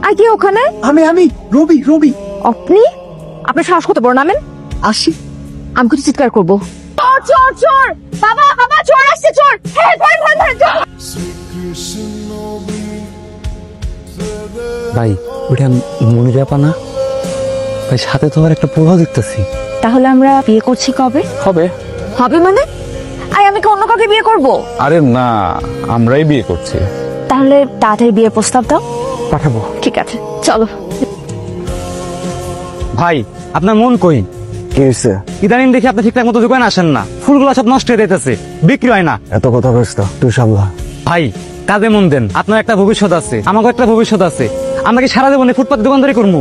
আর কি ওখানে? আমি রবি রবি। আপনি? আপনার সাহস কত বড়, নামেন। আসি। আমি কিছু চিৎকার করবো। চোর চোর চোর, বাবা বাবা চোর আসছে, চোর। হ্যাঁ ধরেন ধরেন ধরেন, চোর। ভাই ওটা মনির আপা না ভাই? সাথে তোমার একটা প্রভাব দেখতেছি। তাহলে আমরা বিয়ে করছি কবে? হবে হবে মানে? আমি কি অন্য কাউকে বিয়ে করব? আরে না, আমরাই বিয়ে করছি। তাহলে তাড়াতাড়ি বিয়ের প্রস্তাব দাও। পাঠাবো। ঠিক আছে, চলো। ভাই আপনার মন কই? কি হয়েছে? ইদানিং দেখি আপনি ঠিকঠাক মতো দোকানে আসেন না, ফুলগুলো সব নষ্ট হয়ে যেতেছে, বিক্রি হয় না। এত কথা ব্যস্ত, তুই সামলা। ভাই কাজে মন দেন, আপনার একটা ভবিষ্যৎ আছে, আমাকে একটা ভবিষ্যৎ আছে। আমরা কি সারা জীবনে ফুটপাত দোকানদারি করবো?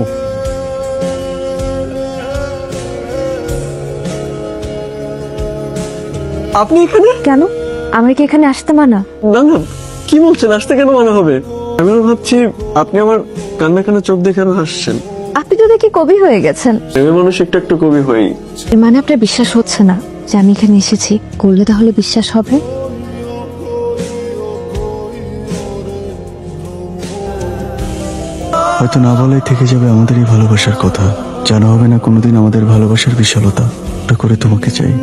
আপনি এখানে? কেন? আমি কি এখানে আসতে মানা? না না, কি বলছেন? আসতে কেন মনে হবে? আমি ভাবছি আপনি আমার কান্না কান্না চোখ দেখে আরো হাসছেন। আপনি তো দেখি কবি হয়ে গেছেন। প্রেমের মানুষ একটু একটু কবি হই। মানে আপনার বিশ্বাস হচ্ছে না যে আমি এখানে এসেছি? করলে তাহলে বিশ্বাস হবে। হয়তো না বলাই থেকে যাবে আমাদের এই ভালোবাসার কথা, জানা হবে না কোনোদিন আমাদের ভালোবাসার বিশালতা। ওটা করে তোমাকে চাই।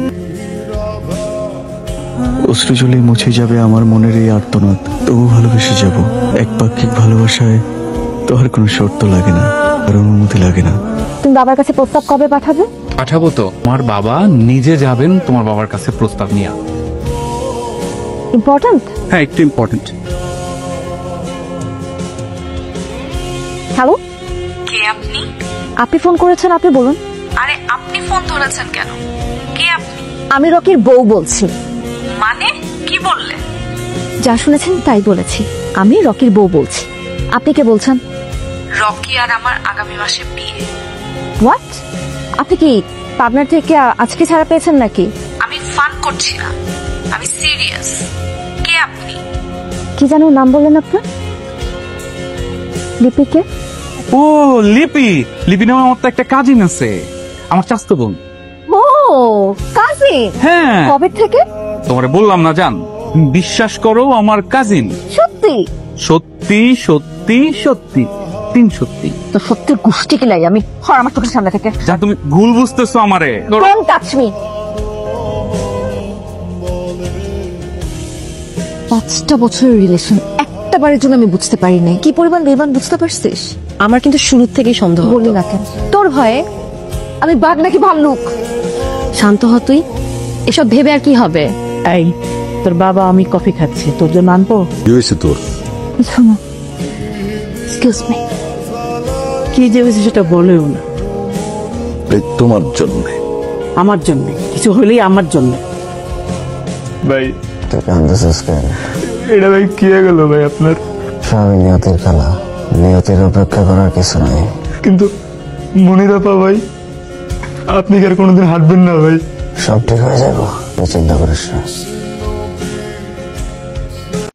অশ্রু জলে মুছে যাবে আমার মনের এই আর্তনাদ, তবু ভালোবেসে যাব। এক পাক্ষিক ভালোবাসায় তো আর কোনো শর্ত লাগে না, আর অনুমতি লাগে না। তুমি বাবার কাছে প্রস্তাব কবে পাঠাবে? পাঠাবো তো, তোমার বাবা নিজে যাবেন তোমার বাবার কাছে প্রস্তাব নিয়ে। ইম্পর্ট্যান্ট? হ্যাঁ একটু ইম্পর্টেন্ট। হ্যালো, কে আপনি? আপনি ফোন করেছেন, আপনি বলুন। আরে আপনি ফোন ধরেছেন কেন? কে আপনি? আমি রকির বউ বলছি। মানে কি বললে? যা শুনেছেন তাই বলেছি। আমি রকির বউ বলছি। আপনি কে বলছেন? রকি আর আমার আগামী মাসে বিয়ে। হোয়াট? আপনি কি পাবনার থেকে আজকে ছাড়া পেয়েছেন নাকি? আমি ফান করছি না, আমি সিরিয়াস। কে আপনি? কি যেন নাম বললেন আপনার? লিপিকে? ও লিপি, লিপি নামে আমার তো একটা কাজিন আছে, আমার চাচাতো বোন। ও কাজিন? হ্যাঁ। কবে থেকে? তোমারে বললাম না জান, বিশ্বাস করো আমার কাজিন। সত্যি? সত্যি সত্যি সত্যি, তিন সত্যি। তো সত্যির গোষ্ঠী কিলাই আমি, হর আমার চোখের সামনে থেকে। যা তুমি ভুল বুঝতেছো আমারে। Don't touch me. 5টা বছরের রিলেশন, একটা বারের জন্য আমি বুঝতে পারি নাই কি পরিমাণ বেমান, বুঝতে পারছিস? আমার কিন্তু শুরু থেকেই সন্দেহ। বললি না কেন? তোর ভয়ে আমি বাঘ নাকি ভাল্লুক? শান্ত হ তুই, এসব ভেবে আর কি হবে? এই তোর বাবা, আমি কফি খাচ্ছি, তোর জন্য আনবো? কি হয়েছে তোর? শোনো, এক্সকিউজ মি। কি যে হয়েছে সেটা বলেও না। তোমার জন্য। আমার জন্য কিছু হলেই আমার জন্য। ভাই তুই কান্দাছিস কেন? এটা ভাই কি হয়ে গেল ভাই আপনার? সবই নিয়তের খেলা, নিয়তের অপেক্ষা করার কিছু নাই। কিন্তু মনির আপা ভাই, আপনি কি আর কোনোদিন হাঁটবেন না ভাই? সব ঠিক হয়ে যাবো, তুই চিন্তা করিস না।